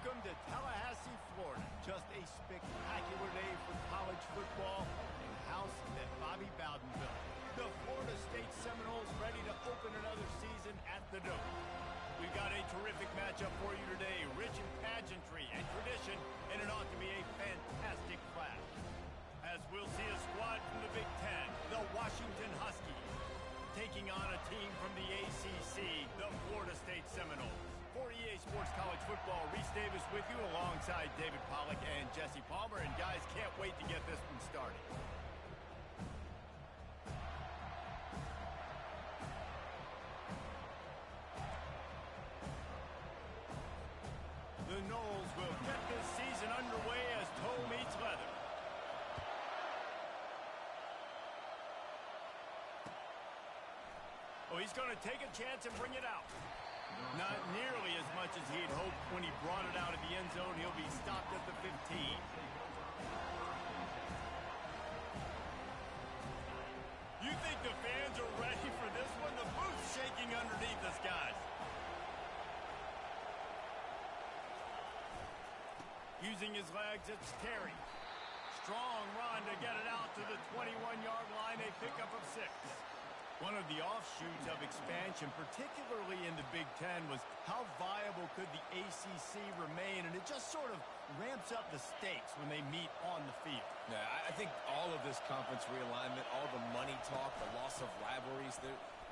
Welcome to Tallahassee, Florida. Just a spectacular day for college football in the house that Bobby Bowden built. The Florida State Seminoles ready to open another season at the Dome. We've got a terrific matchup for you today, rich in pageantry and tradition, and it ought to be a fantastic clash. As we'll see a squad from the Big Ten, the Washington Huskies, taking on a team from the ACC, the Florida State Seminoles. For EA Sports College Football, Reese Davis with you alongside David Pollack and Jesse Palmer. And guys, can't wait to get this one started. The Noles will get this season underway as toe meets leather. Oh, he's going to take a chance and bring it out. Not nearly as much as he'd hoped when he brought it out of the end zone. He'll be stopped at the 15. You think the fans are ready for this one? The booth's shaking underneath us, guys. Using his legs, it's Terry. Strong run to get it out to the 21-yard line, a pickup of 6. One of the offshoots of expansion, particularly in the Big Ten, was how viable could the ACC remain, and it just sort of ramps up the stakes when they meet on the field. Yeah, I think all of this conference realignment, all the money talk, the loss of rivalries,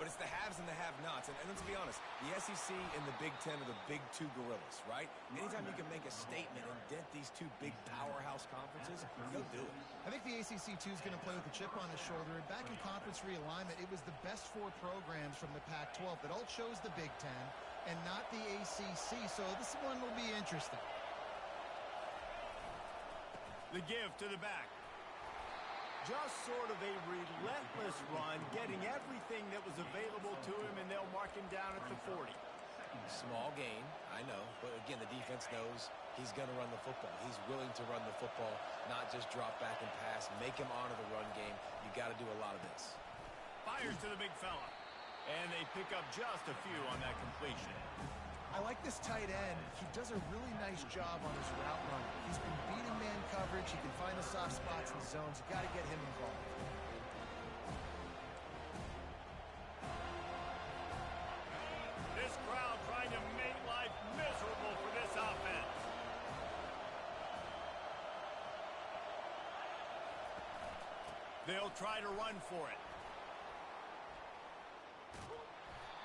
but it's the haves and the have-nots. And let's be honest, the SEC and the Big Ten are the big two gorillas, right? Anytime you can make a statement and dent these two big powerhouse conferences, go do it. I think the ACC, too, is going to play with a chip on his shoulder. And back in conference realignment, it was the best 4 programs from the Pac-12 that all chose the Big Ten and not the ACC. So this one will be interesting. The give to the back. Just sort of a relentless run, getting everything that was available to him, and they'll mark him down at the 40. Small gain, I know. But again, the defense knows he's going to run the football. He's willing to run the football, not just drop back and pass, make him honor the run game. You got to do a lot of this. Fires to the big fella. And they pick up just a few on that completion. I like this tight end. He does a really nice job on his route run. He's been beating man coverage. He can find the soft spots in the zones. You got to get him involved. This crowd trying to make life miserable for this offense. They'll try to run for it.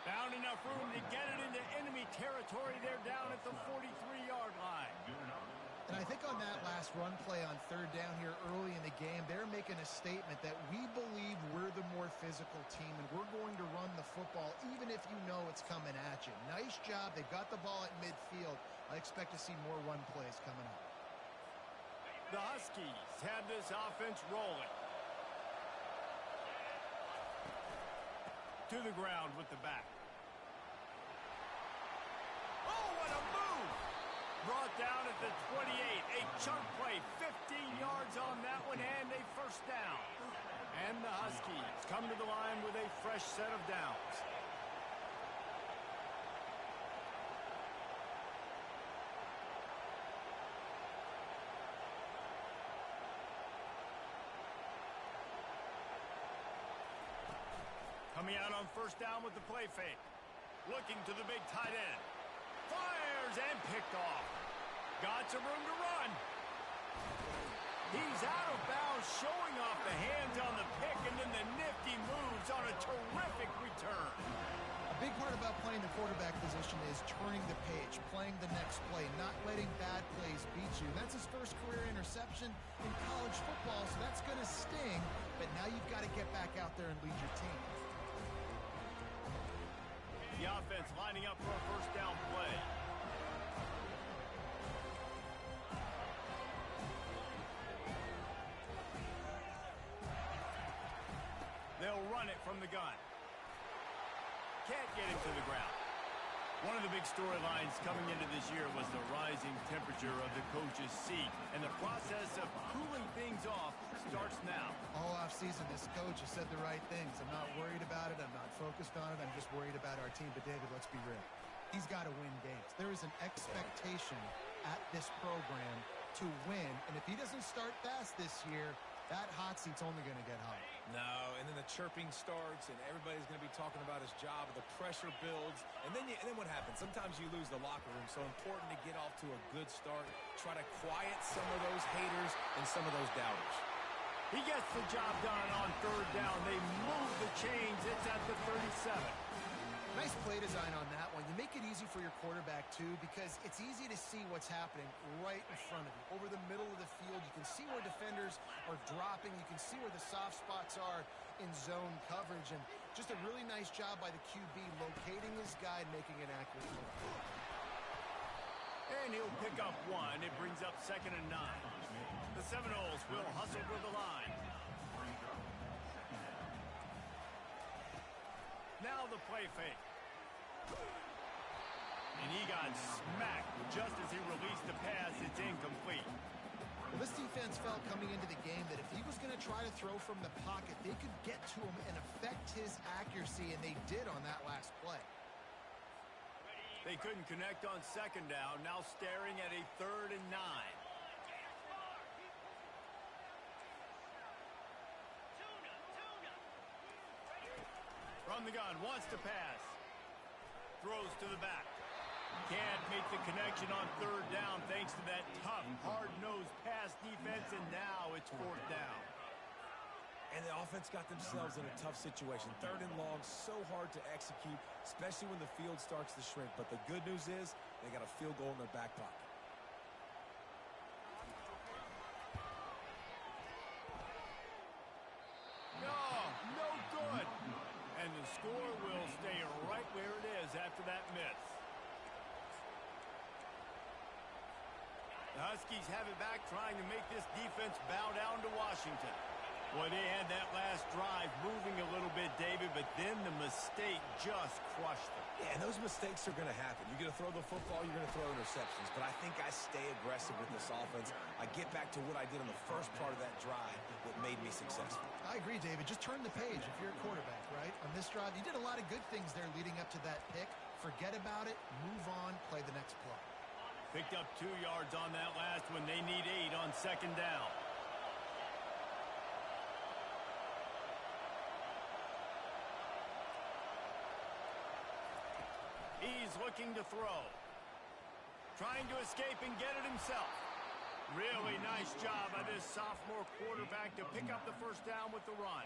Found enough room to get it into enemy territory. They're down at the 43-yard line. And I think on that last run play on 3rd down here early in the game, they're making a statement that we believe we're the more physical team and we're going to run the football even if you know it's coming at you. Nice job. They got the ball at midfield. I expect to see more run plays coming up. The Huskies had this offense rolling. To the ground with the back. Oh, what a move! Brought down at the 28. A chunk play, 15 yards on that one, and a first down. And the Huskies come to the line with a fresh set of downs. Coming out on first down with the play fake. Looking to the big tight end. Fires and picked off. Got some room to run. He's out of bounds, showing off the hands on the pick, and then the nifty moves on a terrific return. A big part about playing the quarterback position is turning the page, playing the next play, not letting bad plays beat you. That's his first career interception in college football, so that's going to sting, but now you've got to get back out there and lead your team. The offense lining up for a first down play. They'll run it from the gun. Can't get him to the ground. One of the big storylines coming into this year was the rising temperature of the coach's seat, and the process of cooling things off starts now. All offseason, this coach has said the right things. I'm not worried about it. I'm not focused on it. I'm just worried about our team. But, David, let's be real. He's got to win games. There is an expectation at this program to win. And if he doesn't start fast this year, that hot seat's only going to get hot. No, and then the chirping starts, and everybody's going to be talking about his job, the pressure builds, and then what happens? Sometimes you lose the locker room, so important to get off to a good start, try to quiet some of those haters and some of those doubters. He gets the job done on third down. They move the chains. It's at the 37. Nice play design on that one. You make it easy for your quarterback, too, because it's easy to see what's happening right in front of you. Over the middle of the field, you can see where defenders are dropping. You can see where the soft spots are in zone coverage. And just a really nice job by the QB locating his guy and making an accurate throw. And he'll pick up one. It brings up 2nd and 9. The Seminoles will hustle to the line. Now the play fake. And he got smacked just as he released the pass. It's incomplete. Well, this defense felt coming into the game that if he was going to try to throw from the pocket, they could get to him and affect his accuracy, and they did on that last play. They couldn't connect on 2nd down. Now staring at a 3rd and 9. From the gun, wants to pass. Throws to the back. Can't make the connection on 3rd down thanks to that tough, hard-nosed pass defense, and now it's 4th down. And the offense got themselves in a tough situation. 3rd and long, so hard to execute, especially when the field starts to shrink. But the good news is they got a field goal in their back pocket. No good. And the score will stay right where it is after that miss. The Huskies have it back, trying to make this defense bow down to Washington. Well, they had that last drive moving a little bit, David, but then the mistake just crushed them. Yeah, and those mistakes are going to happen. You're going to throw the football, you're going to throw interceptions. But I think I stay aggressive with this offense. I get back to what I did on the first part of that drive that made me successful. I agree, David. Just turn the page if you're a quarterback, right? On this drive, you did a lot of good things there leading up to that pick. Forget about it, move on, play the next play. Picked up 2 yards on that last one. They need 8 on 2nd down. He's looking to throw. Trying to escape and get it himself. Really nice job by this sophomore quarterback to pick up the 1st down with the run.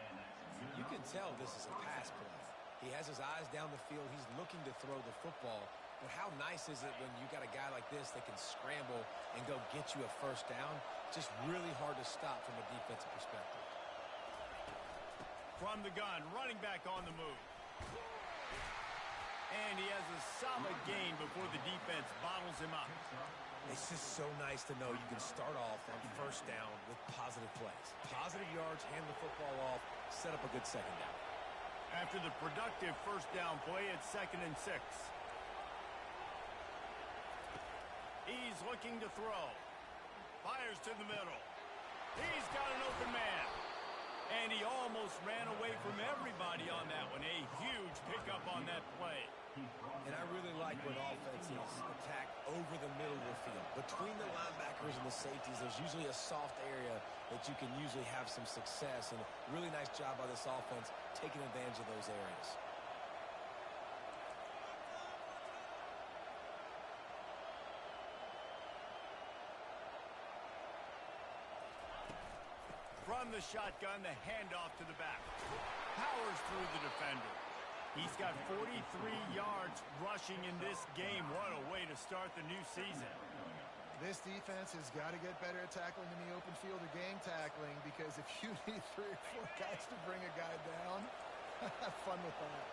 You can tell this is a pass play. He has his eyes down the field. He's looking to throw the football. But how nice is it when you got a guy like this that can scramble and go get you a 1st down? Just really hard to stop from a defensive perspective. From the gun, running back on the move. And he has a solid gain before the defense bottles him up. It's just so nice to know you can start off on 1st down with positive plays. Positive yards, hand the football off, set up a good 2nd down. After the productive 1st down play, it's 2nd and 6. He's looking to throw. Fires to the middle. He's got an open man. And he almost ran away from everybody on that one. A huge pickup on that play. And I really like when offenses attack over the middle of the field. Between the linebackers and the safeties, there's usually a soft area that you can usually have some success. And a really nice job by this offense taking advantage of those areas. From the shotgun, the handoff to the back. Powers through the defender. He's got 43 yards rushing in this game. What a way to start the new season. This defense has got to get better at tackling in the open field or gang tackling, because if you need 3 or 4 guys to bring a guy down, have fun with that.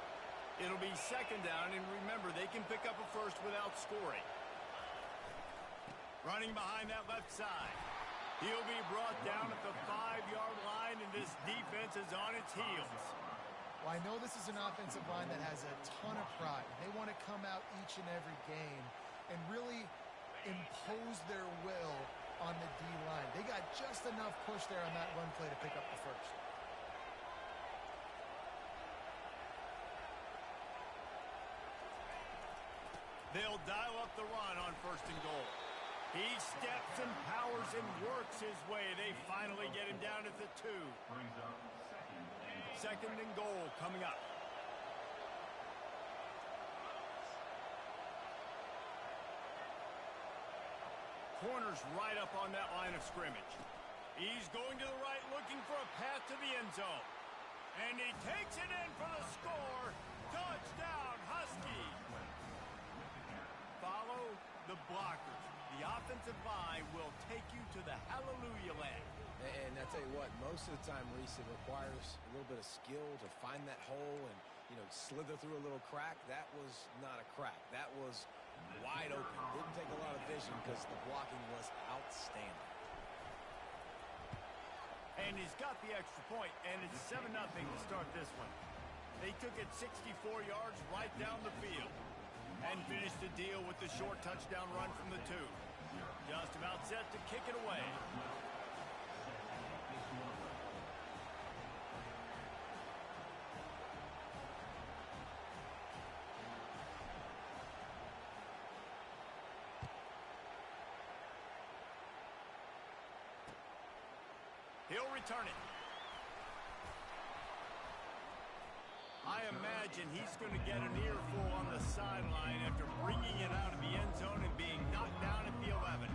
It'll be 2nd down, and remember, they can pick up a 1st without scoring. Running behind that left side. He'll be brought down at the 5-yard line, and this defense is on its heels. Well, I know this is an offensive line that has a ton of pride. They want to come out each and every game and really impose their will on the D-line. They got just enough push there on that run play to pick up the 1st. They'll dial up the run on 1st and goal. He steps and powers and works his way. They finally get him down at the 2. Second and goal coming up. Corner's right up on that line of scrimmage. He's going to the right, looking for a path to the end zone. And he takes it in for the score. Touchdown, Husky. Follow the blockers. The offensive line will take you to the hallelujah land. And I tell you what, most of the time, Reese, it requires a little bit of skill to find that hole and, slither through a little crack. That was not a crack. That was wide open. Didn't take a lot of vision because the blocking was outstanding. And he's got the extra point, and it's 7-0 to start this one. They took it 64 yards right down the field and finished the deal with the short touchdown run from the 2. Just about set to kick it away. He'll return it. I imagine he's going to get an earful on the sideline after bringing it out of the end zone and being knocked down at the 11.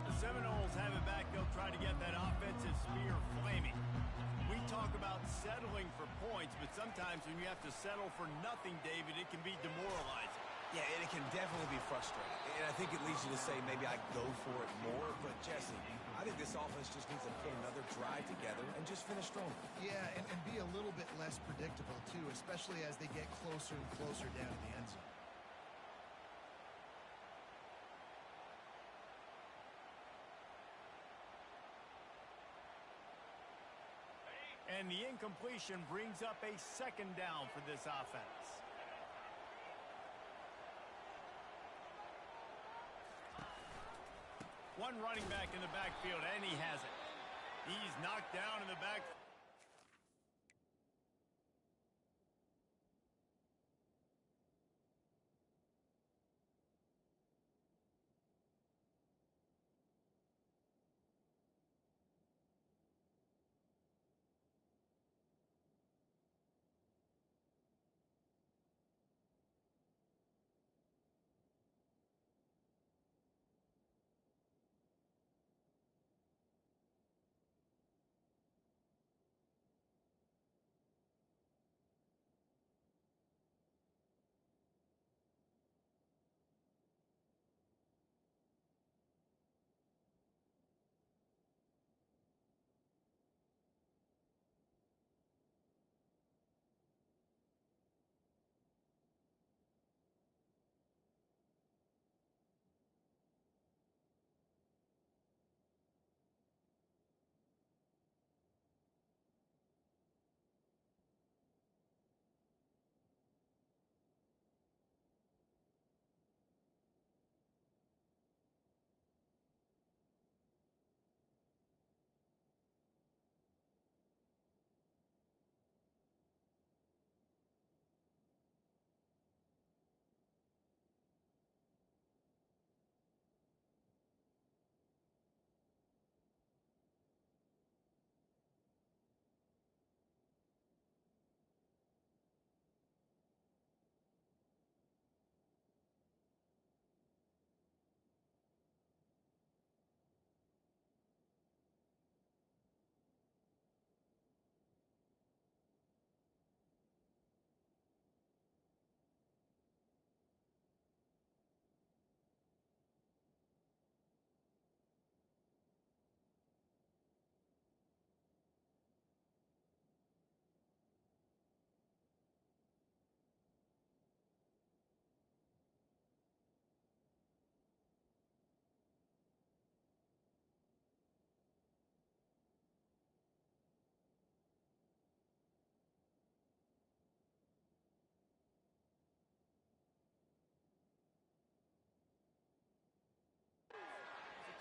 The Seminoles have it back. They'll try to get that offensive spear flaming. We talk about settling for points, but sometimes when you have to settle for nothing, David, it can be demoralizing. Yeah, and it can definitely be frustrating. And I think it leads you to say maybe I go for it more. But, Jesse, I think this offense just needs to put another drive together and just finish strong. Yeah, and be a little bit less predictable, too, especially as they get closer and closer down to the end zone. And the incompletion brings up a second down for this offense. One running back in the backfield, and he has it. He's knocked down in the back.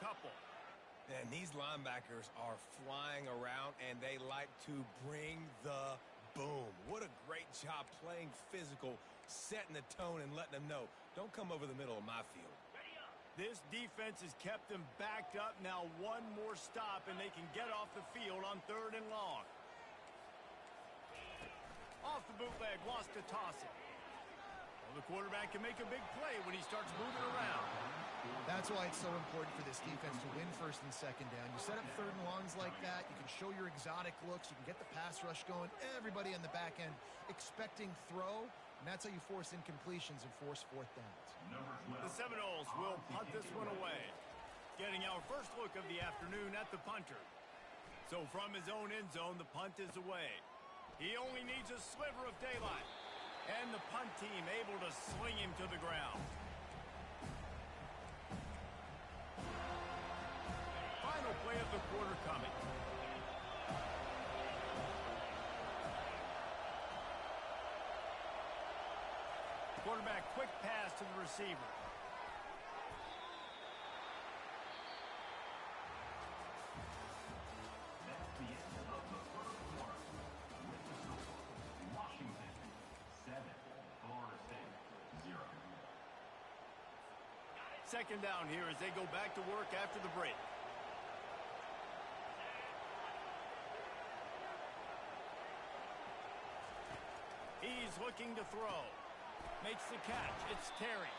Couple. And these linebackers are flying around, and they like to bring the Boom. What a great job playing physical, setting the tone and letting them know, don't come over the middle of my field. This defense has kept them backed up. Now one more stop, and they can get off the field on 3rd and long. Off the bootleg, wants to toss it. Well, the quarterback can make a big play when he starts moving around. That's why it's so important for this defense to win 1st and 2nd down. You set up 3rd and longs like that. You can show your exotic looks. You can get the pass rush going. Everybody on the back end expecting throw, and that's how you force incompletions and force 4th downs. The Seminoles will punt this one away. Getting our first look of the afternoon at the punter. So from his own end zone, the punt is away. He only needs a sliver of daylight. And the punt team able to sling him to the ground. Final play of the quarter coming. Quarterback, quick pass to the receiver. That's the end of the first quarter. With the score, Washington 7, Florida State 0. 2nd down here as they go back to work after the break. He's looking to throw. Makes the catch. It's Terry.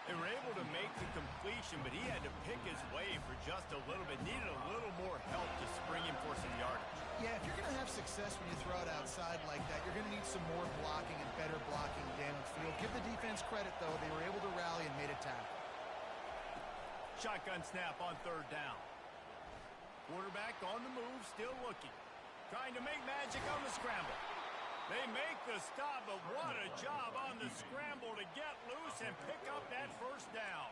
They were able to make the completion, but he had to pick his way for just a little bit. Needed a little more help to spring him for some yardage. Yeah, if you're going to have success when you throw it outside like that, you're going to need some more blocking and better blocking downfield. Give the defense credit, though. They were able to rally and made a tackle. Shotgun snap on 3rd down. Quarterback on the move, still looking. Trying to make magic on the scramble. They make the stop, but what a job on the scramble to get loose and pick up that 1st down.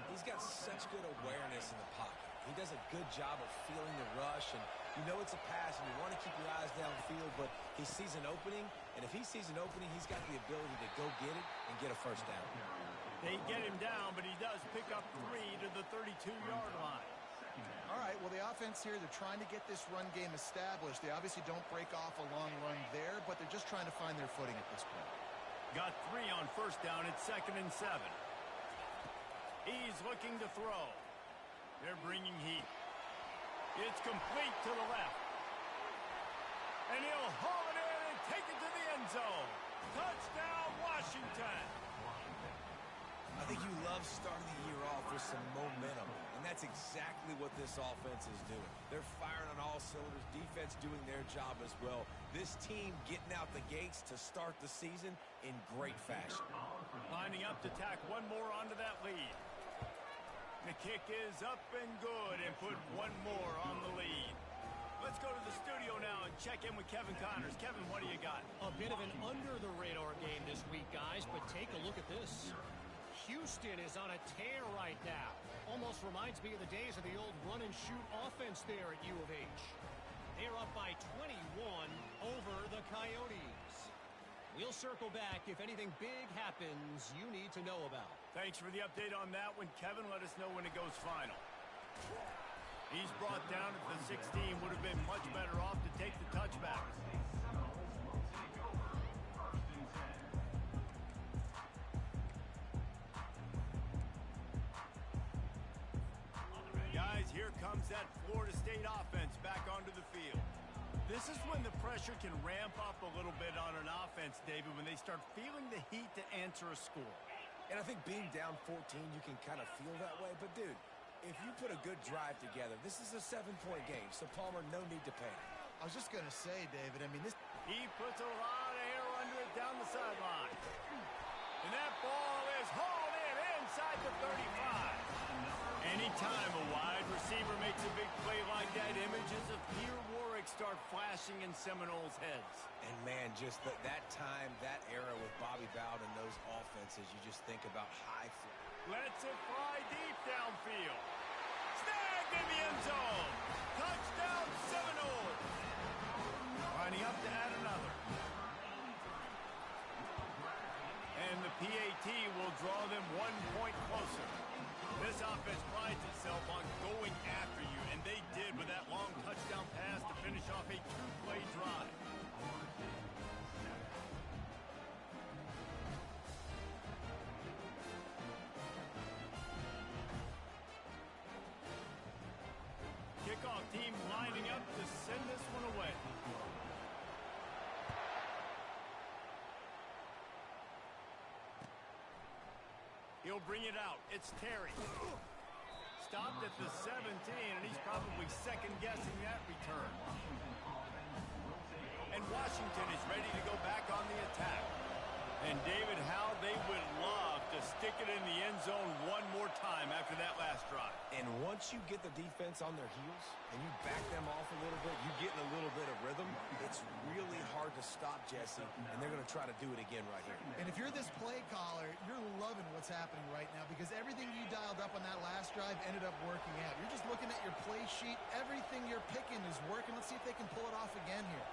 He's got such good awareness in the pocket. He does a good job of feeling the rush, and you know it's a pass, and you want to keep your eyes downfield, but he sees an opening, and if he sees an opening, he's got the ability to go get it and get a 1st down. They get him down, but he does pick up 3 to the 32-yard line. All right, well, the offense here, they're trying to get this run game established. They obviously don't break off a long run there, but they're just trying to find their footing at this point. Got 3 on 1st down. It's 2nd and 7. He's looking to throw. They're bringing heat. It's complete to the left. And he'll haul it in and take it to the end zone. Touchdown, Washington. I think you love starting the year off with some momentum, and that's exactly what this offense is doing. They're firing on all cylinders, defense doing their job as well. This team getting out the gates to start the season in great fashion. Lining up to tack one more onto that lead. The kick is up and good and put one more on the lead. Let's go to the studio now and check in with Kevin Connors. Kevin, what do you got? A bit of an under-the-radar game this week, guys, but take a look at this. Houston is on a tear right now. Almost reminds me of the days of the old run-and-shoot offense there at U of H. They're up by 21 over the Coyotes. We'll circle back if anything big happens you need to know about. Thanks for the update on that one, Kevin. Let us know when it goes final. He's brought down at the 16. Would have been much better off to take the touchback. Guys, here comes that Florida State offense back onto the field. This is when the pressure can ramp up a little bit on an offense, David, when they start feeling the heat to answer a score. And I think being down 14, you can kind of feel that way. But, dude, if you put a good drive together, this is a 7-point game. So, Palmer, no need to panic. I was just going to say, David, I mean, this... He puts a lot of air under it down the sideline. And that ball is hauled in inside the 35. Anytime a wide receiver makes a big play like that, images of Peter Warwick start flashing in Seminoles' heads. And, man, just that time, that era with Bobby Bowden and those offenses, you just think about high fly. Lets it fly deep downfield. Snagged in the end zone. Touchdown, Seminoles. Lining up to add another. And the PAT will draw them 1 point closer. This offense prides itself on going after you, and they did with that long touchdown pass to finish off a 2-play drive. team lining up to send this one away. He'll bring it out. It's Terry. Stopped at the 17, and he's probably second-guessing that return. And Washington is ready to go back on the attack. And David, how they would love to stick it in the end zone one more time after that last drive. And once you get the defense on their heels and you back them off a little bit, you get in a little bit of rhythm, it's really hard to stop, Jesse, and they're going to try to do it again right here. And if you're this play caller, you're loving what's happening right now because everything you dialed up on that last drive ended up working out. You're just looking at your play sheet. Everything you're picking is working. Let's see if they can pull it off again here.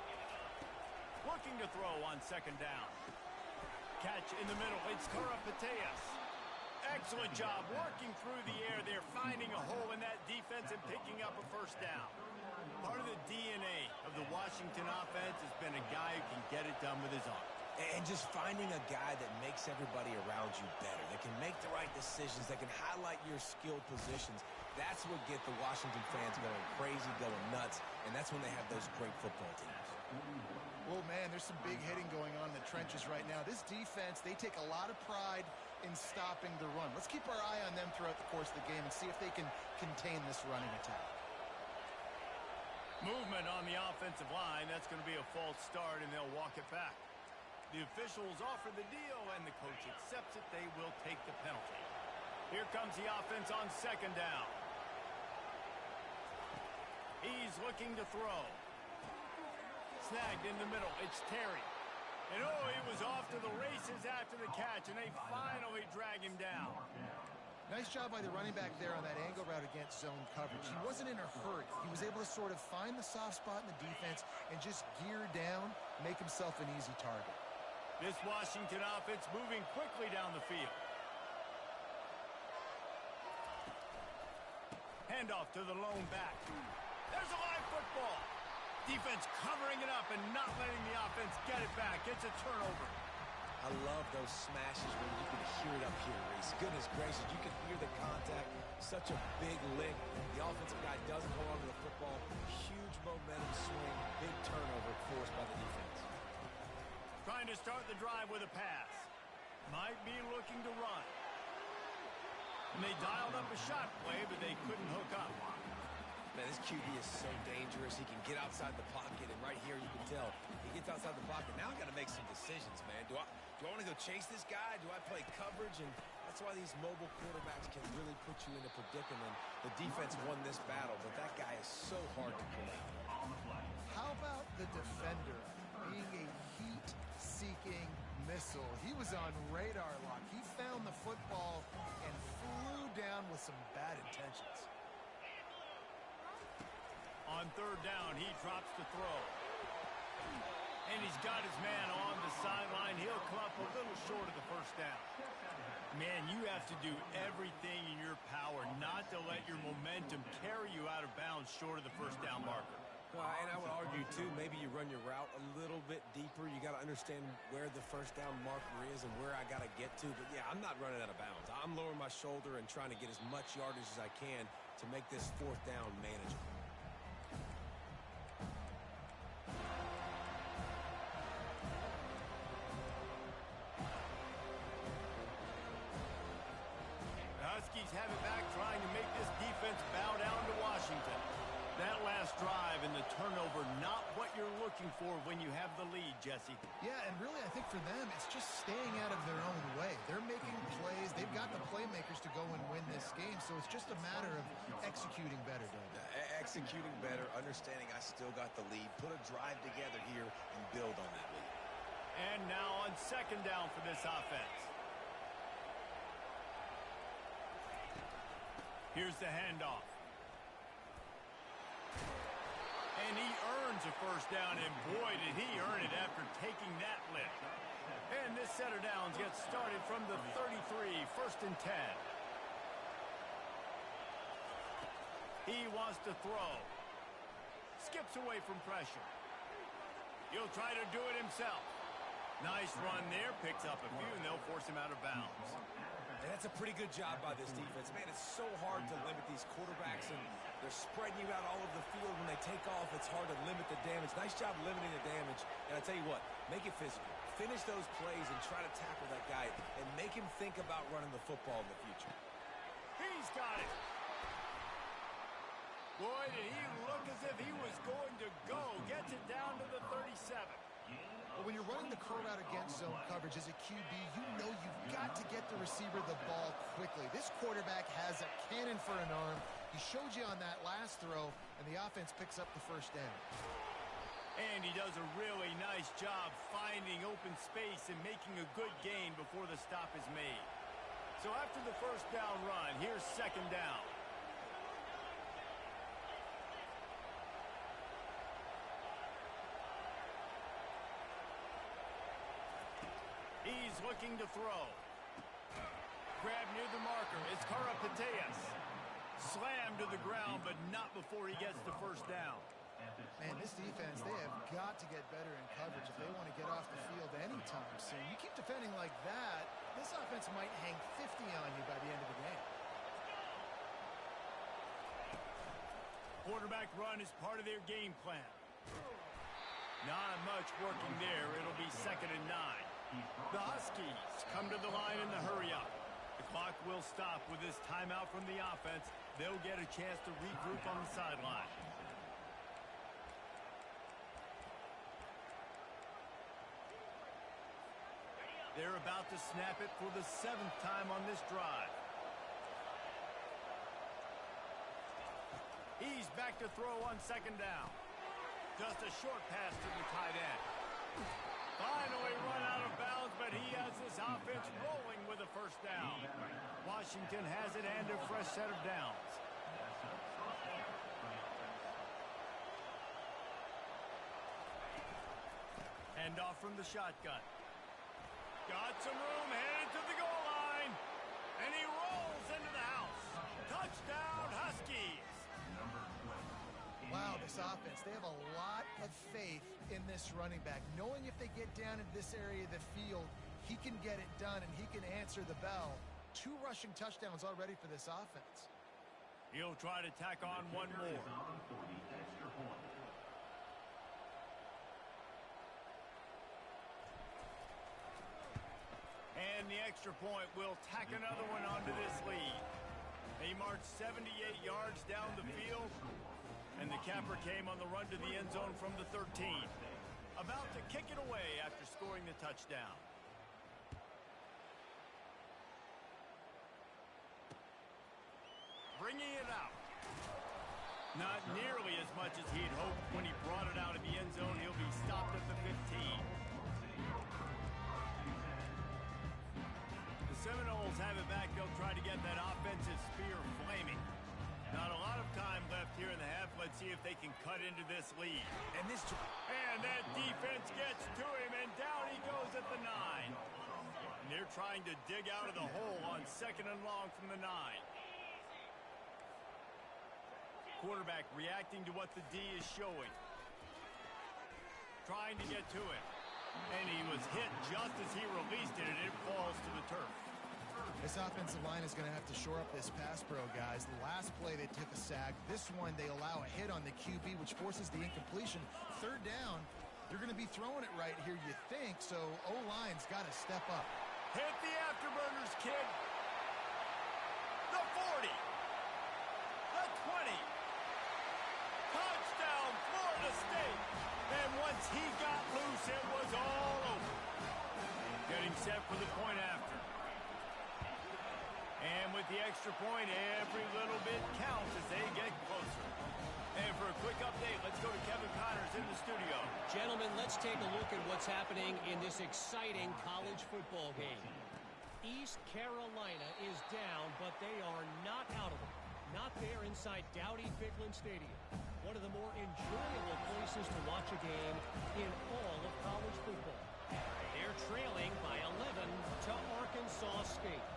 Looking to throw on second down. Catch in the middle. It's Karapateas. Excellent job working through the air there, finding a hole in that defense and picking up a first down. Part of the DNA of the Washington offense has been a guy who can get it done with his arm. And just finding a guy that makes everybody around you better, that can make the right decisions, that can highlight your skill positions. That's what gets the Washington fans going crazy, going nuts, and that's when they have those great football teams. Well, man, there's some big hitting going on in the trenches right now. This defense, they take a lot of pride in stopping the run. Let's keep our eye on them throughout the course of the game and see if they can contain this running attack. Movement on the offensive line. That's going to be a false start, and they'll walk it back. The officials offer the deal, and the coach accepts it. They will take the penalty. Here comes the offense on second down. He's looking to throw. Snagged in the middle. It's Terry. And oh, he was off to the races after the catch, and they finally drag him down. Nice job by the running back there on that angle route against zone coverage. He wasn't in a hurry. He was able to sort of find the soft spot in the defense and just gear down, make himself an easy target. This Washington offense moving quickly down the field. Handoff to the lone back. There's a live football. Defense covering it up and not letting the offense get it back. It's a turnover. I love those smashes where you can hear it up here, Reese. Goodness gracious, you can hear the contact. Such a big lick. The offensive guy doesn't hold on to the football. Huge momentum swing. Big turnover forced by the defense. Trying to start the drive with a pass. Might be looking to run. And they dialed up a shot play, but they couldn't hook up. Man, this QB is so dangerous. He can get outside the pocket, and right here you can tell he gets outside the pocket. Now I got to make some decisions, man. Do I want to go chase this guy? Do I play coverage? And that's why these mobile quarterbacks can really put you in a predicament. The defense won this battle, but that guy is so hard to pull out. How about the defender being a heat-seeking missile? He was on radar lock. He found the football and flew down with some bad intentions. On third down, he drops to throw. And he's got his man on the sideline. He'll come up a little short of the first down. Man, you have to do everything in your power not to let your momentum carry you out of bounds short of the first down marker. And I would argue, too, maybe you run your route a little bit deeper. You got to understand where the first down marker is and where I got to get to. But, yeah, I'm not running out of bounds. I'm lowering my shoulder and trying to get as much yardage as I can to make this fourth down manageable. Huskies have it back, trying to make this defense bow down to Washington. That last drive and the turnover, not what you're looking for when you have the lead, Jesse. Yeah, and really, I think for them, it's just staying out of their own way. They're making plays. They've got the playmakers to go and win this game, so it's just a matter of executing better, David. Executing better, understanding I still got the lead. Put a drive together here and build on that lead. And now on second down for this offense. Here's the handoff. And he earns a first down, and boy, did he earn it after taking that lift. And this set of downs gets started from the 33, first and 10. He wants to throw. Skips away from pressure. He'll try to do it himself. Nice run there, picks up a few, and they'll force him out of bounds. And that's a pretty good job by this defense. Man, it's so hard to limit these quarterbacks, and they're spreading you out all over the field. When they take off, it's hard to limit the damage. Nice job limiting the damage. And I tell you what, make it physical. Finish those plays and try to tackle that guy and make him think about running the football in the future. He's got it. Boy, did he look as if he was going to go. Gets it down to the 37. But when you're running the curl route against zone coverage as a QB, you know you've got to get the receiver the ball quickly. This quarterback has a cannon for an arm. He showed you on that last throw, and the offense picks up the first down. And he does a really nice job finding open space and making a good gain before the stop is made. So after the first down run, here's second down. He's looking to throw. Grab near the marker. It's Karapateas. Slammed to the ground, but not before he gets the first down. Man, this defense, they have got to get better in coverage if they want to get off the field anytime soon. You keep defending like that, this offense might hang 50 on you by the end of the game. Quarterback run is part of their game plan. Not much working there. It'll be 2nd and 9. The Huskies come to the line in the hurry-up. The clock will stop with this timeout from the offense. They'll get a chance to regroup on the sideline. They're about to snap it for the 7th time on this drive. He's back to throw on 2nd down. Just a short pass to the tight end. Finally run out of bounds, but he has this offense rolling with a first down. Washington has it and a fresh set of downs. Hand off from the shotgun. Got some room, headed to the goal line. And he rolls into the house. Touchdown, Huskies. Wow, this offense, they have a lot of faith in this running back, knowing if they get down into this area of the field, he can get it done and he can answer the bell. 2 rushing touchdowns already for this offense. He'll try to tack on one more. And the extra point will tack another one onto this lead. They marched 78 yards down the field, and the capper came on the run to the end zone from the 13. About to kick it away after scoring the touchdown. Bringing it out. Not nearly as much as he'd hoped when he brought it out of the end zone. He'll be stopped at the 15. The Seminoles have it back. They'll try to get that offensive spear flaming. Not a lot of time left here in the half. Let's see if they can cut into this lead. And that defense gets to him, and down he goes at the 9. And they're trying to dig out of the hole on 2nd and long from the 9. Quarterback reacting to what the D is showing. Trying to get to it. And he was hit just as he released it, and it falls to the turf. This offensive line is going to have to shore up this pass pro, guys. The last play they took a sack. This one they allow a hit on the QB, which forces the incompletion. 3rd down, they're going to be throwing it right here, you think, so O-line's got to step up. Hit the afterburners, kid. The 40. The 20. Touchdown, Florida State. And once he got loose, it was all over. Getting set for the point after. And with the extra point, every little bit counts as they get closer. And for a quick update, let's go to Kevin Connors in the studio. Gentlemen, let's take a look at what's happening in this exciting college football game. East Carolina is down, but they are not out of it. Not there inside Dowdy-Ficklen Stadium. One of the more enjoyable places to watch a game in all of college football. They're trailing by 11 to Arkansas State.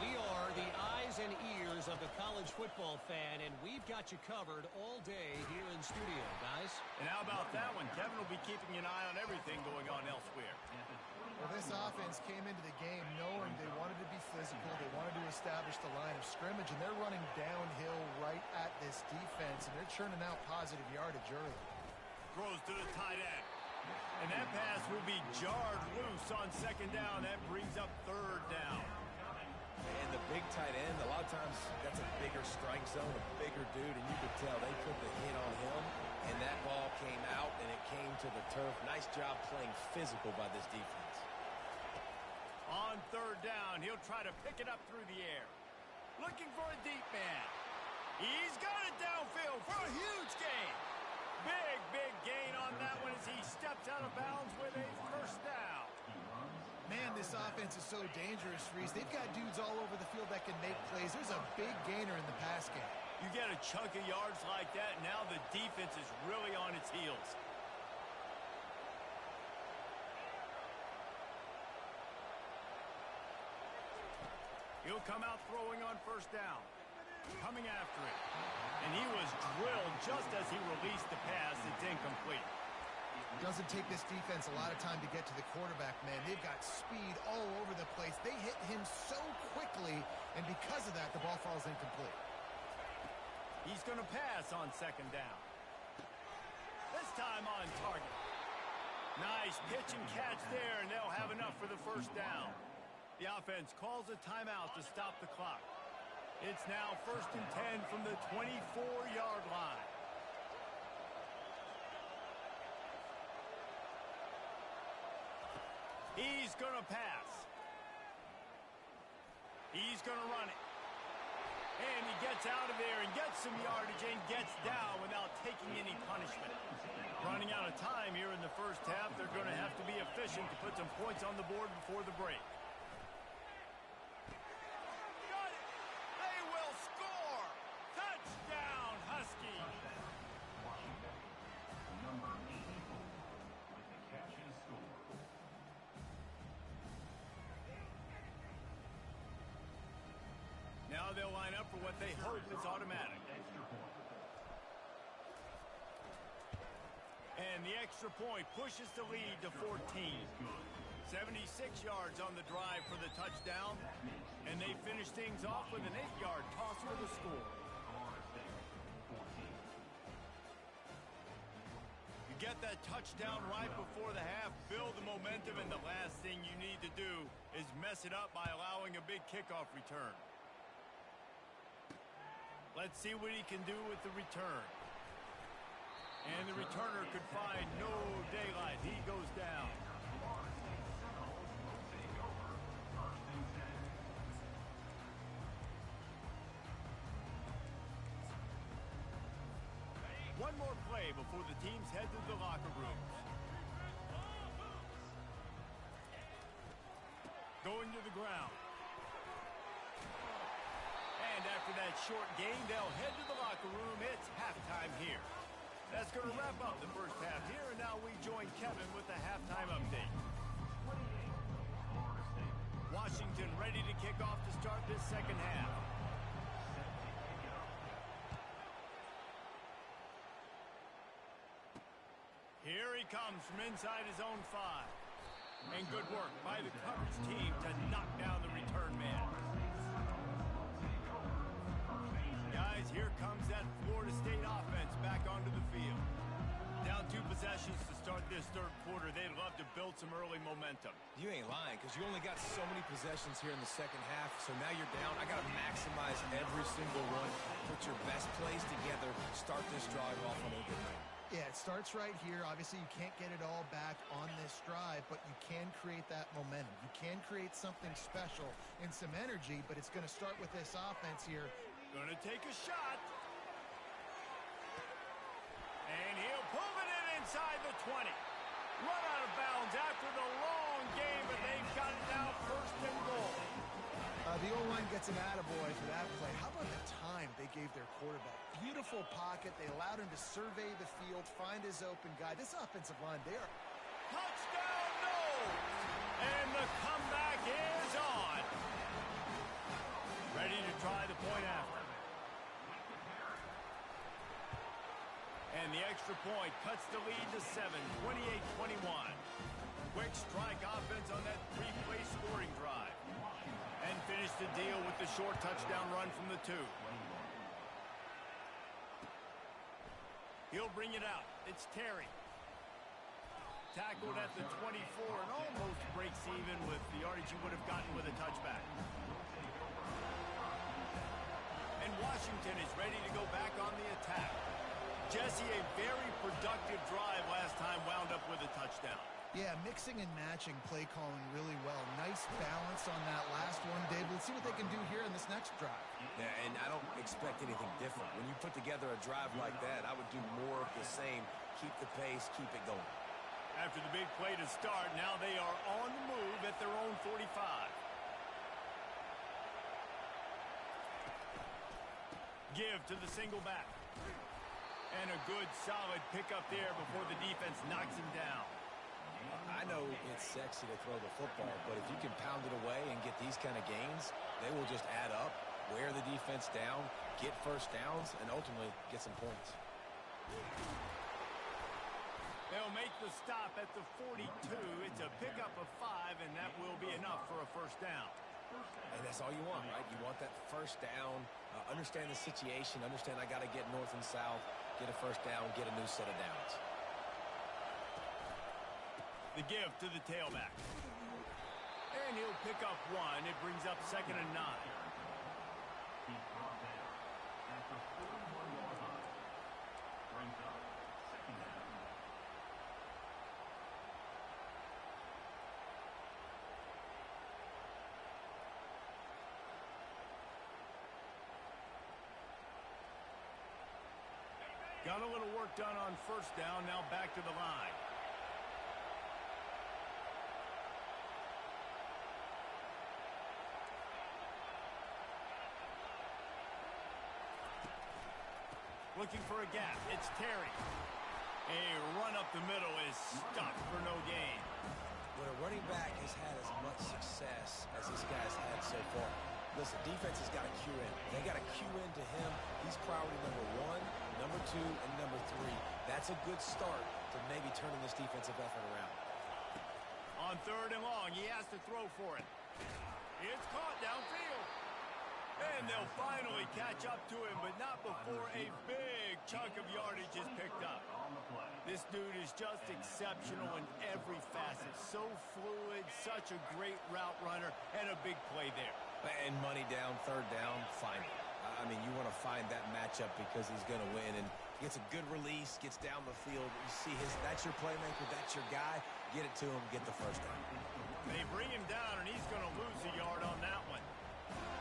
We are the eyes and ears of the college football fan, and we've got you covered all day here in studio, guys. And how about that one? Kevin will be keeping an eye on everything going on elsewhere. Well, this offense came into the game knowing they wanted to be physical, they wanted to establish the line of scrimmage, and they're running downhill right at this defense, and they're churning out positive yardage early. Throws to the tight end. And that pass will be jarred loose on second down. That brings up third down. And the big tight end, a lot of times that's a bigger strike zone, a bigger dude, and you could tell they put the hit on him, and that ball came out, and it came to the turf. Nice job playing physical by this defense. On third down, he'll try to pick it up through the air. Looking for a deep man. He's got it downfield for a huge gain. Big gain on that one as he steps out of bounds with a first down. Man, this offense is so dangerous, Reese. They've got dudes all over the field that can make plays. There's a big gainer in the pass game. You get a chunk of yards like that, now the defense is really on its heels. He'll come out throwing on first down. Coming after it. And he was drilled just as he released the pass. It's incomplete. Doesn't take this defense a lot of time to get to the quarterback, man. They've got speed all over the place. They hit him so quickly, and because of that, the ball falls incomplete. He's going to pass on second down. This time on target. Nice pitch and catch there, and they'll have enough for the first down. The offense calls a timeout to stop the clock. It's now 1st and 10 from the 24-yard line. He's going to pass. He's going to run it. And he gets out of there and gets some yardage and gets down without taking any punishment. Running out of time here in the first half. They're going to have to be efficient to put some points on the board before the break. Now they'll line up for what they hope is automatic. And the extra point pushes the lead to 14. 76 yards on the drive for the touchdown. And they finish things off with an 8-yard toss for the score. You get that touchdown right before the half, build the momentum, and the last thing you need to do is mess it up by allowing a big kickoff return. Let's see what he can do with the return. And the returner could find no daylight. He goes down. One more play before the teams head to the locker rooms. Going to the ground. And after that short gain, they'll head to the locker room. It's halftime here. That's going to wrap up the first half here, and now we join Kevin with the halftime update. Washington ready to kick off to start this second half. Here he comes from inside his own 5. And good work by the coverage team to knock down the return man. Guys, here comes that Florida State offense back onto the field. Down 2 possessions to start this third quarter. They'd love to build some early momentum. You ain't lying, because you only got so many possessions here in the second half, so now you're down. I got to maximize every single one. Put your best plays together. Start this drive off on a good note. Yeah, it starts right here. Obviously, you can't get it all back on this drive, but you can create that momentum. You can create something special and some energy, but it's going to start with this offense here. Gonna take a shot. And he'll pull it in inside the 20. Run out of bounds after the long game, but they've got it now 1st and goal. The O-line gets an attaboy for that play. How about the time they gave their quarterback? Beautiful pocket. They allowed him to survey the field, find his open guy. This offensive line, they are... Touchdown, no! And the comeback is on. Ready to try the point after. And the extra point cuts the lead to 7, 28-21. Quick strike offense on that three-play scoring drive. And finish the deal with the short touchdown run from the 2. He'll bring it out. It's Terry. Tackled at the 24 and almost breaks even with the yardage he would have gotten with a touchback. And Washington is ready to go back on the attack. Jesse, a very productive drive last time, wound up with a touchdown. Yeah, mixing and matching play calling really well. Nice balance on that last one, Dave. Let's see what they can do here in this next drive. Yeah, and I don't expect anything different. When you put together a drive like that, I would do more of the same. Keep the pace, keep it going. After the big play to start, now they are on the move at their own 45. Give to the single back. And a good, solid pickup there before the defense knocks him down. I know it's sexy to throw the football, but if you can pound it away and get these kind of gains, they will just add up, wear the defense down, get first downs, and ultimately get some points. They'll make the stop at the 42. It's a pickup of 5, and that will be enough for a first down. And that's all you want, right? You want that first down, understand the situation, understand I got to get north and south, get a first down, get a new set of downs. The give to the tailback. And he'll pick up 1. It brings up 2nd and 9. He's brought down at the 41-yard line. Brings up 2nd down. Got a little work done on first down. Now back to the line. Looking for a gap. It's Terry. A run up the middle is stopped for no gain. When a running back has had as much success as this guy's had so far, listen, defense has got to cue in. They got to cue into him. He's priority number 1, number 2, and number 3. That's a good start to maybe turning this defensive effort around. On 3rd and long, he has to throw for it. It's caught downfield. And they'll finally catch up to him, but not before a big chunk of yardage is picked up. This dude is just exceptional in every facet. So fluid, such a great route runner, and a big play there. And money down, 3rd down, find it. I mean, you want to find that matchup because he's going to win, and gets a good release, gets down the field. You see that's your playmaker, that's your guy. Get it to him, get the first down. They bring him down, and he's going to lose a yard on that one.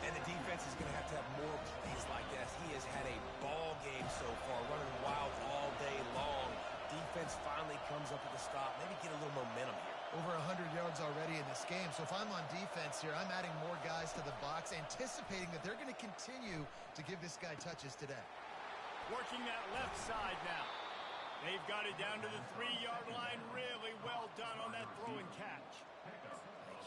And the defense is going to have more plays like that. He has had a ball game so far, running wild all day long. Defense finally comes up with a stop. Maybe get a little momentum here. Over 100 yards already in this game. So if I'm on defense here, I'm adding more guys to the box, anticipating that they're going to continue to give this guy touches today. Working that left side now. They've got it down to the 3-yard line. Really well done on that throw and catch.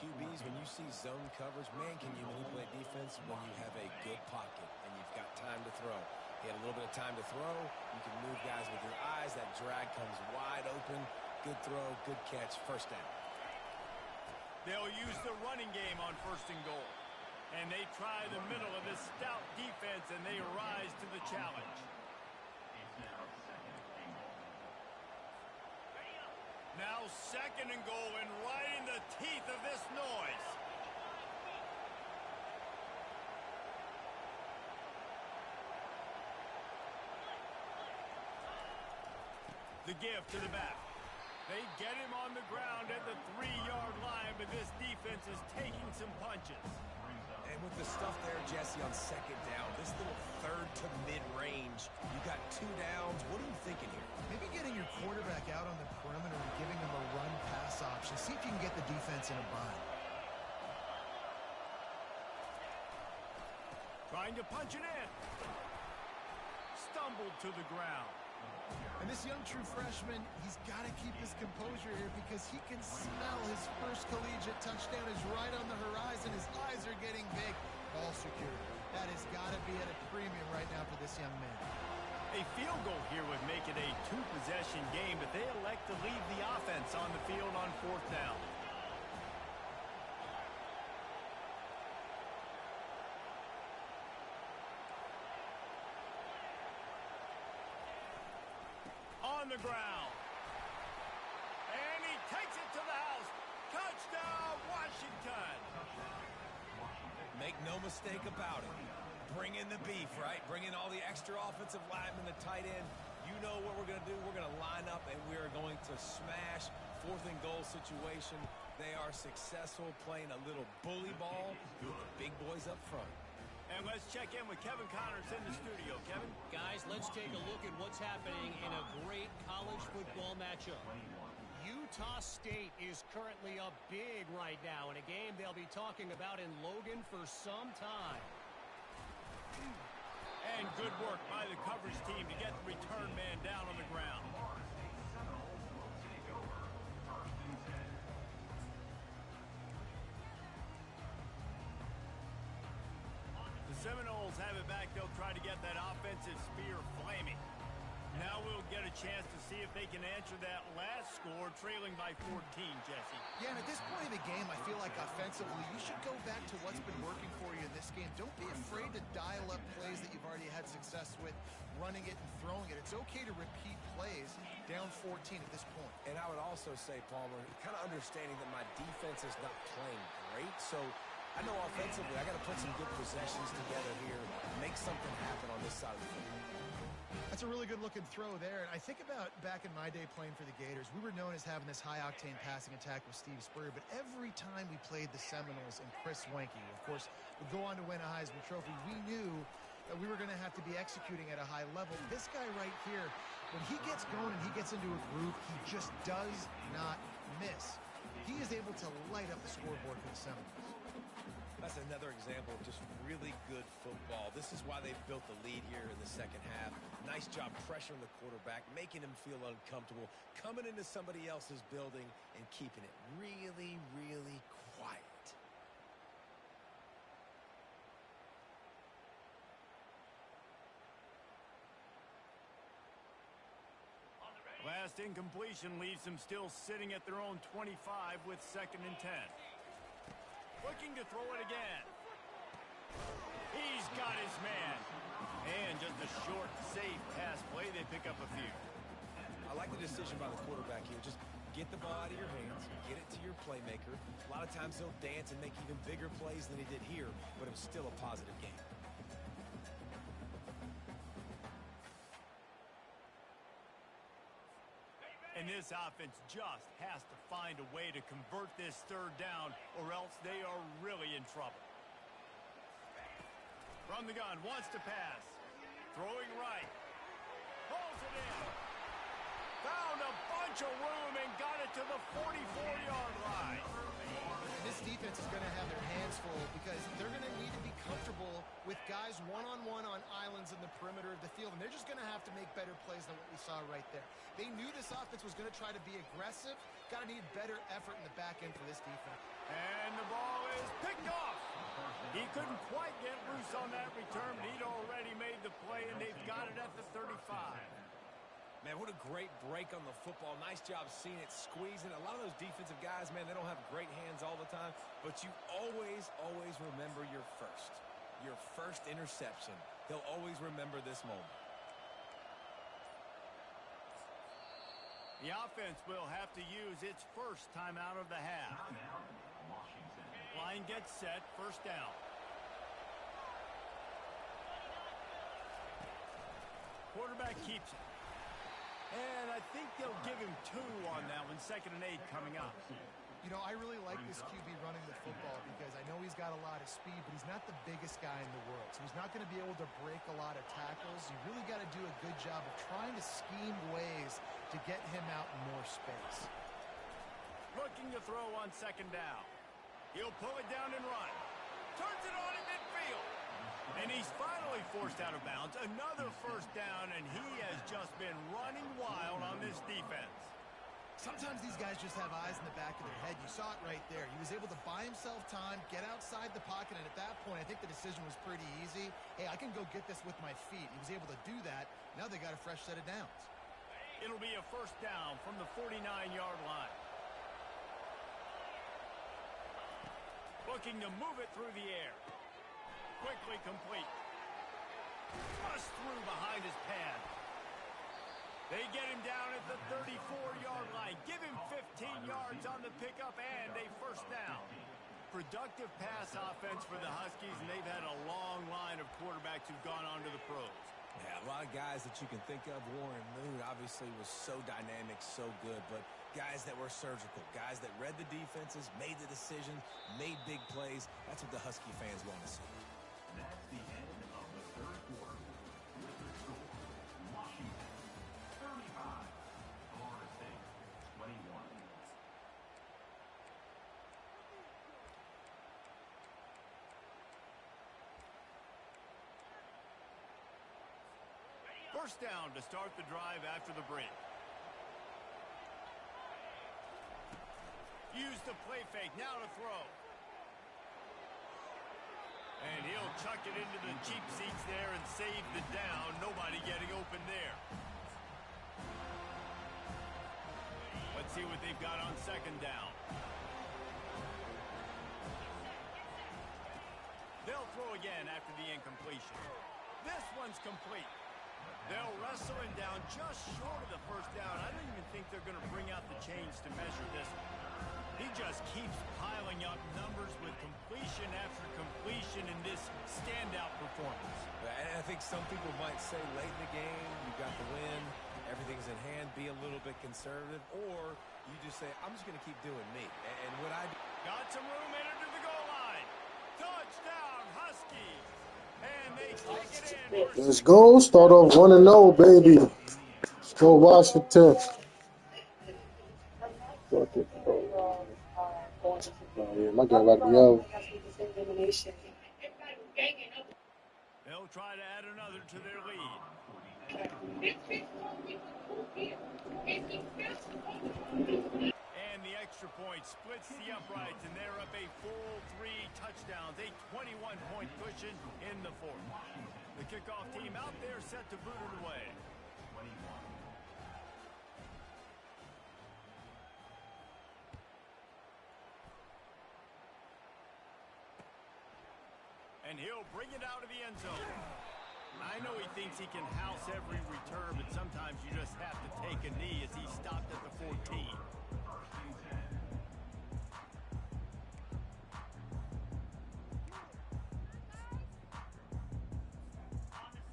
QBs, when you see zone coverage, man, can you manipulate defense when you have a good pocket and you've got time to throw. He had a little bit of time to throw. You can move guys with your eyes. That drag comes wide open. Good throw, good catch, first down. They'll use the running game on 1st and goal. And they try the middle of this stout defense, and they rise to the challenge. It's now 2nd and goal. Now 2nd and goal, and right in the teeth of this noise. The give to the back. They get him on the ground at the 3-yard line, but this defense is taking some punches. And with the stuff there, Jesse, on 2nd down, this little 3rd to mid-range, you got 2 downs. What are you thinking here? Maybe getting your quarterback out on the perimeter and giving him a run-pass option. See if you can get the defense in a bind. Trying to punch it in. Stumbled to the ground. And this young true freshman, he's got to keep his composure here because he can smell his first collegiate touchdown is right on the horizon. His eyes are getting big. Ball secured. That has got to be at a premium right now for this young man. A field goal here would make it a two-possession game, but they elect to leave the offense on the field on fourth down. On the ground. And he takes it to the house. Touchdown, Washington. Make no mistake about it. Bring in the beef, right? Bring in all the extra offensive linemen, the tight end. You know what we're going to do. We're going to line up, and we are going to smash fourth and goal situation. They are successful playing a little bully ball with the big boys up front. And let's check in with Kevin Connors in the studio. Kevin? Guys, let's take a look at what's happening in a great college football matchup. Utah State is currently up big right now in a game they'll be talking about in Logan for some time. And good work by the coverage team to get the return man down on the ground. The Seminoles have it back. They'll try to get that offensive spear flaming. Now we'll get a chance to see if they can answer that last score, trailing by 14, Jesse. Yeah, and at this point in the game, I feel like offensively, you should go back to what's been working for you in this game. Don't be afraid to dial up plays that you've already had success with, running it and throwing it. It's okay to repeat plays down 14 at this point. And I would also say, Palmer, kind of understanding that my defense is not playing great, so I know offensively I got to put some good possessions together here, make something happen on this side of the field. That's a really good-looking throw there. And I think about back in my day playing for the Gators, we were known as having this high-octane passing attack with Steve Spurrier, but every time we played the Seminoles and Chris Wenke, of course, would go on to win a Heisman Trophy, we knew that we were going to have to be executing at a high level. This guy right here, when he gets going and he gets into a groove, he just does not miss. He is able to light up the scoreboard for the Seminoles. That's another example of just really good football. This is why they've built the lead here in the second half. Nice job pressuring the quarterback, making him feel uncomfortable, coming into somebody else's building and keeping it really, really quiet. Last incompletion leaves them still sitting at their own 25 with 2nd and 10. Looking to throw it again. He's got his man. And just a short, safe pass play. They pick up a few. I like the decision by the quarterback here. Just get the ball out of your hands, get it to your playmaker. A lot of times he'll dance and make even bigger plays than he did here, but it was still a positive game. And this offense just has to find a way to convert this 3rd down, or else they are really in trouble. From the gun, wants to pass. Throwing right. Pulls it in. Found a bunch of room and got it to the 44-yard line. This defense is going to have their hands full because they're going to need to be comfortable with guys one-on-one on islands in the perimeter of the field, and they're just going to have to make better plays than what we saw right there. They knew this offense was going to try to be aggressive. Got to need better effort in the back end for this defense. And the ball is picked off. He couldn't quite get loose on that return, but he'd already made the play, and they've got it at the 35. Man, what a great break on the football. Nice job seeing it, squeezing. A lot of those defensive guys, man, they don't have great hands all the time, but you always, always remember your first interception. They'll always remember this moment. The offense will have to use its first timeout of the half. Line gets set, 1st down. Quarterback keeps it. And I think they'll give him 2 on that one. 2nd and 8 coming up. You know, I really like this QB running the football because I know he's got a lot of speed, but he's not the biggest guy in the world. So he's not going to be able to break a lot of tackles. You really got to do a good job of trying to scheme ways to get him out in more space. Looking to throw on 2nd down. He'll pull it down and run. Turns it on in midfield. And he's finally forced out of bounds. Another 1st down, and he has just been running wild on this defense. Sometimes these guys just have eyes in the back of their head. You saw it right there. He was able to buy himself time, get outside the pocket, and at that point, I think the decision was pretty easy. Hey, I can go get this with my feet. He was able to do that. Now they got a fresh set of downs. It'll be a first down from the 49-yard line. Looking to move it through the air. Quickly complete. Bust through behind his pad. They get him down at the 34-yard line. Give him 15 yards on the pickup and a first down. Productive pass offense for the Huskies, and they've had a long line of quarterbacks who've gone on to the pros. Yeah, a lot of guys that you can think of. Warren Moon obviously was so dynamic, so good, but guys that were surgical, guys that read the defenses, made the decisions, made big plays. That's what the Husky fans want to see. That's the end of the third quarter. With the score, Washington 35, Florida State 21. First down to start the drive after the break. Use the play fake. Now to throw. And he'll chuck it into the cheap seats there and save the down. Nobody getting open there. Let's see what they've got on second down. They'll throw again after the incompletion. This one's complete. They'll wrestle him down just short of the first down. I don't even think they're going to bring out the chains to measure this one. He just keeps piling up numbers with completion after completion in this standout performance. And I think some people might say late in the game, you got the win, everything's in hand, be a little bit conservative, or you just say, I'm just going to keep doing me. And what I do. Got some room entered to the goal line. Touchdown, Huskies. And they take it in. Let's go. Start off 1-0, baby. Let's go, Washington. Fuck it. Oh, yeah, my guy let me out. They'll try to add another to their lead. And the extra point splits the uprights, and they're up a full 3 touchdowns, a 21-point cushion in the fourth. The kickoff team out there set to boot it away. And he'll bring it out of the end zone. I know he thinks he can house every return, but sometimes you just have to take a knee as he stopped at the 14.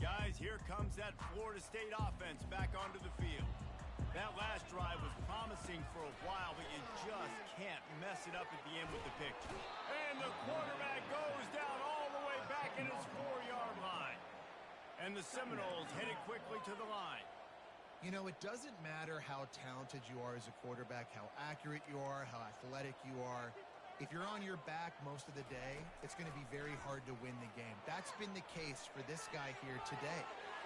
Guys, here comes that Florida State offense back onto the field. That last drive was promising for a while, but you just can't mess it up at the end with the picture. And the quarterback goes down all the way back at his 4-yard line. And the Seminoles headed quickly to the line. You know, it doesn't matter how talented you are as a quarterback, how accurate you are, how athletic you are. If you're on your back most of the day, it's going to be very hard to win the game. That's been the case for this guy here today.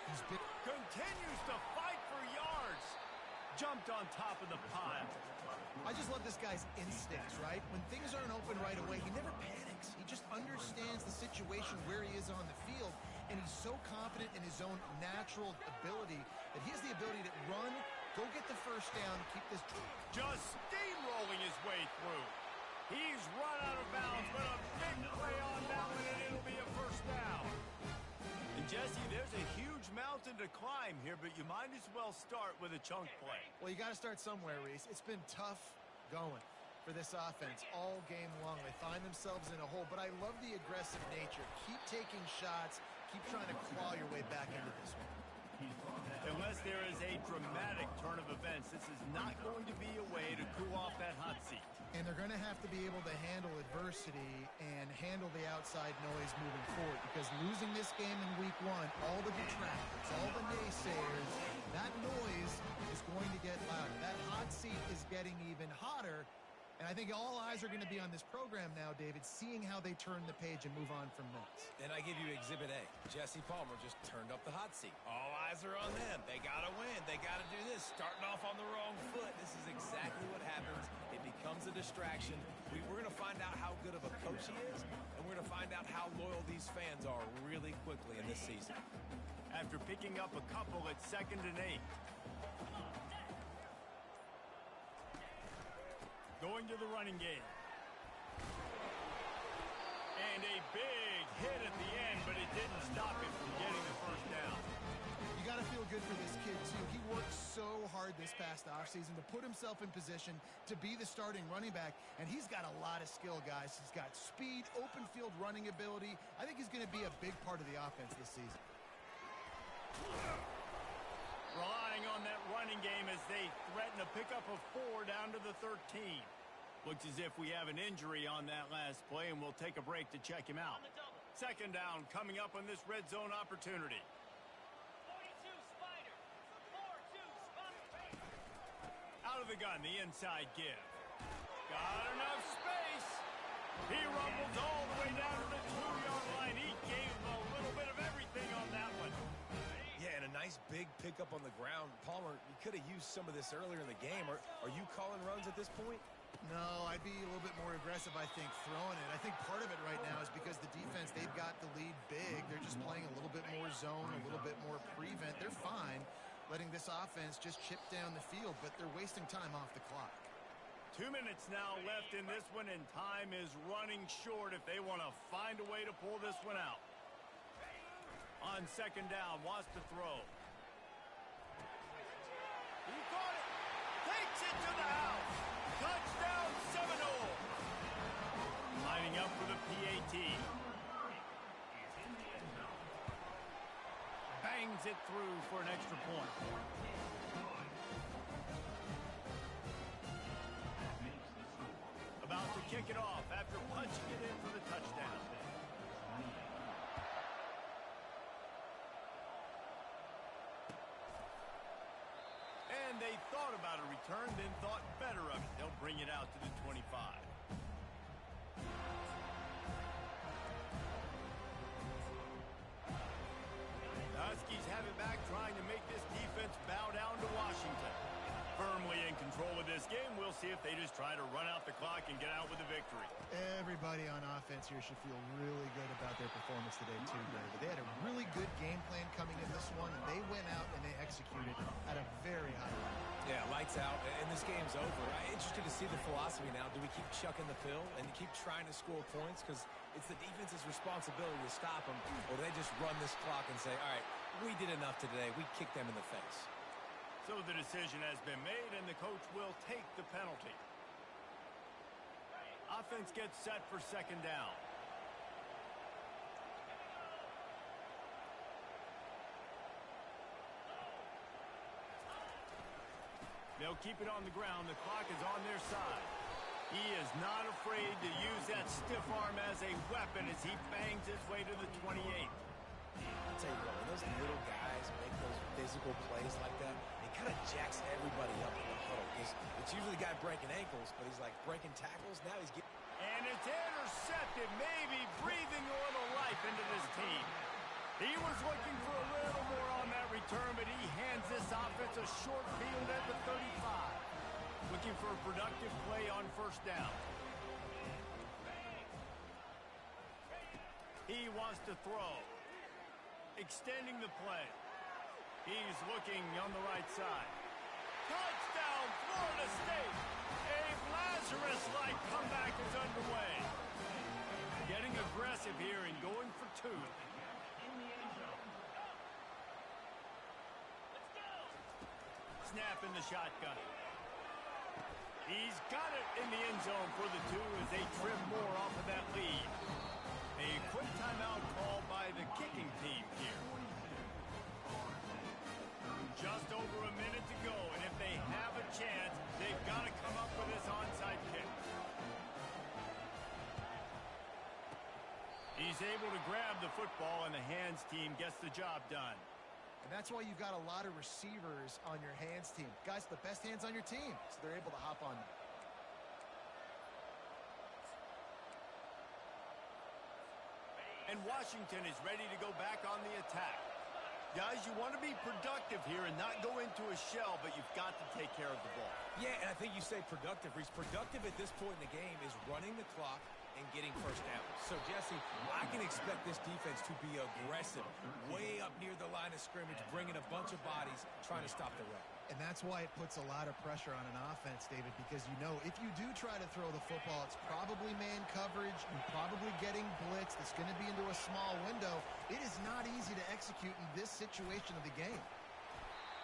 He's been Continues to fight for yards. Jumped on top of the pile. I just love this guy's instincts, right? When things aren't open right away, he never panics. He just understands the situation where he is on the field, and he's so confident in his own natural ability that he has the ability to run, go get the first down, keep this. Just steamrolling his way through. He's run out of bounds, but a big play on that one, and it'll be a first down. And Jesse, there's a huge mountain to climb here, but you might as well start with a chunk play. Well, you got to start somewhere, Reese. It's been tough going for this offense all game long. They find themselves in a hole, but I love the aggressive nature. Keep taking shots. Keep trying to claw your way back into this one. Unless there is a dramatic turn of events, this is not going to be a way to cool off that hot seat. And they're going to have to be able to handle adversity and handle the outside noise moving forward, because losing this game in week 1, all the detractors, all the naysayers, that noise is going to get louder. That hot seat is getting even hotter. And I think all eyes are going to be on this program now, David, seeing how they turn the page and move on from this. And I give you Exhibit A. Jesse Palmer just turned up the hot seat. All eyes are on them. They got to win. They got to do this. Starting off on the wrong foot. This is exactly becomes a distraction. We're going to find out how good of a coach he is, and we're going to find out how loyal these fans are really quickly in this season. After picking up a couple at 2nd and 8. Going to the running game. And a big hit at the end, but it didn't stop him from getting the first down. You got to feel good for this kid, too. He worked so hard this past offseason to put himself in position to be the starting running back, and he's got a lot of skill, guys. He's got speed, open field running ability. I think he's going to be a big part of the offense this season. Relying on that running game as they threaten a pickup of 4 down to the 13. Looks as if we have an injury on that last play, and we'll take a break to check him out. 2nd down coming up on this red zone opportunity. Out of the gun, the inside give. Got enough space. He rumbles all the way down to the 2-yard line. He gave a little bit of everything on that one. Yeah, and a nice big pickup on the ground. Palmer, you could have used some of this earlier in the game. Are you calling runs at this point? No, I'd be a little bit more aggressive, I think, throwing it. I think part of it right now is because the defense, they've got the lead big. They're just playing a little bit more zone, a little bit more prevent. They're fine letting this offense just chip down the field, but they're wasting time off the clock. 2 minutes now left in this one, and time is running short if they want to find a way to pull this one out. On 2nd down, wants to throw. He caught it. Takes it to the house. Touchdown Seminoles. Lining up for the PAT. Bangs it through for an extra point. About to kick it off after punching it in for the touchdown. And they thought about a return, then thought better of it. They'll bring it out to the 25. The Huskies have it back, trying to make this defense bow down to Washington. Firmly in control of this game. We'll see if they just try to run out the clock and get out with a victory. Everybody on offense here should feel really good about their performance today, too, David. They had a really good game plan coming in this one, and they went out and they executed at a very high level. Yeah, lights out, and this game's over. I'm interested to see the philosophy now. Do we keep chucking the pill and keep trying to score points? Because it's the defense's responsibility to stop them, or they just run this clock and say, all right, we did enough today. We kicked them in the face. So the decision has been made, and the coach will take the penalty. Offense gets set for 2nd down. They'll keep it on the ground. The clock is on their side. He is not afraid to use that stiff arm as a weapon as he bangs his way to the 28. I'll tell you what, when those little guys make those physical plays like that, it kind of jacks everybody up in the huddle. It's usually the guy breaking ankles, but he's like breaking tackles. Now he's getting... And it's intercepted, maybe breathing a little life into this team. He was looking for a little more on that return, but he hands this offense a short field at the 35. Looking for a productive play on 1st down. He wants to throw. Extending the play. He's looking on the right side. Touchdown, Florida State! A Lazarus-like comeback is underway. Getting aggressive here and going for 2. Snap in the shotgun. He's got it in the end zone for the 2 as they trim more off of that lead. A quick timeout called by the kicking team here. Just over a minute to go, and if they have a chance, they've got to come up with this onside kick. He's able to grab the football, and the hands team gets the job done. And that's why you've got a lot of receivers on your hands team. Guys, the best hands on your team, so they're able to hop on them. And Washington is ready to go back on the attack. Guys, you want to be productive here and not go into a shell, but you've got to take care of the ball. Yeah, and I think you say productive, Reese. Productive at this point in the game is running the clock and getting first down. So, Jesse, I can expect this defense to be aggressive, way up near the line of scrimmage, bringing a bunch of bodies, trying to stop the run. And that's why it puts a lot of pressure on an offense, David, because you know if you do try to throw the football, it's probably man coverage. You're probably getting blitzed. It's going to be into a small window. It is not easy to execute in this situation of the game.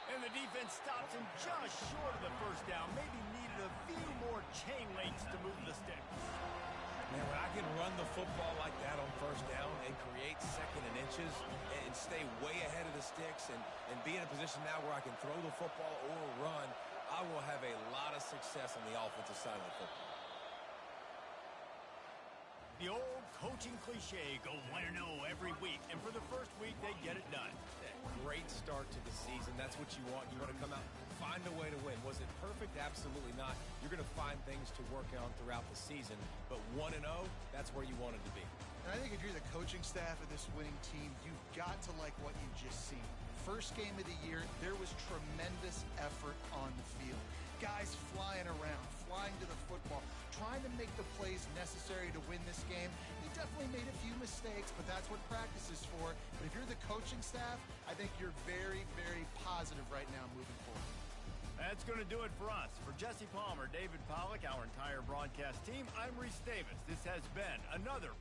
And the defense stops him just short of the first down. Maybe needed a few more chain links to move the sticks. Man, when I can run the football like that on first down and create second and inches and stay way ahead of the sticks and be in a position now where I can throw the football or run, I will have a lot of success on the offensive side of the football. The old coaching cliche, go 1-0 every week, and for the first week, they get it done. Great start to the season. That's what you want. You want to come out, find a way to win. Was it perfect? Absolutely not. You're going to find things to work on throughout the season, but 1-0, that's where you wanted to be. And I think if you're the coaching staff of this winning team, you've got to like what you've just seen. First game of the year, there was tremendous effort on the field. Guys flying around, flying to the football, trying to make the plays necessary to win this game. He definitely made a few mistakes, but that's what practice is for. But if you're the coaching staff, I think you're very, very positive right now moving forward. That's going to do it for us. For Jesse Palmer, David Pollack, our entire broadcast team, I'm Reese Davis. This has been another